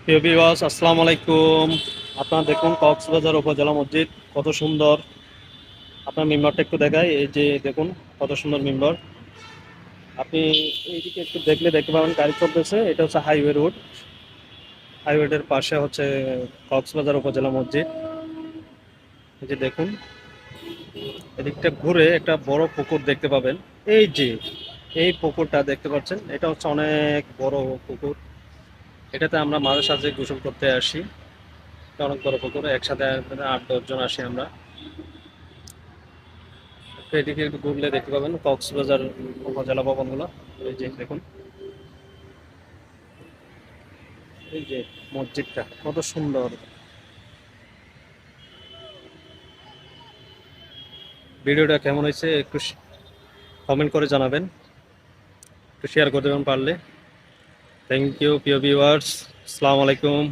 প্রিয় ভিউয়ার্স, আসসালামু আলাইকুম। আপনারা দেখুন কক্সবাজার উপজেলা মসজিদ কত সুন্দর। আপনার মেম্বারটা একটু দেখাই, এই যে দেখুন কত সুন্দর মেম্বার। আপনি এইদিকে একটু দেখলে দেখতে পাবেন গাড়ি চলতেছে, এটা হচ্ছে হাইওয়ে রোড। হাইওয়ের পাশে হচ্ছে কক্সবাজার উপজেলা মসজিদ। এই যে দেখুন, এদিকটা ঘুরে একটা বড় পুকুর দেখতে পাবেন। এই যে এই পুকুরটা দেখতে পাচ্ছেন, এটা হচ্ছে অনেক বড় পুকুর। এটাতে আমরা মাঝে সাঝে গোসল করতে আসি। এটা অনেক বড় পুকুর, একসাথে 8-10 জন আসি আমরা। তো এদিকে একটু ঘুরলে দেখতে পাবেন কক্সবাজার উপজেলা ভবনগুলো। এই যে দেখুন, এই যে মসজিদটা কত সুন্দর। ভিডিওটা কেমন হয়েছে একটু কমেন্ট করে জানাবেন, একটু শেয়ার করে দেবেন পারলে। থ্যাংক ইউ প্রিয় ভিউয়ার্স, আসসালামু আলাইকুম।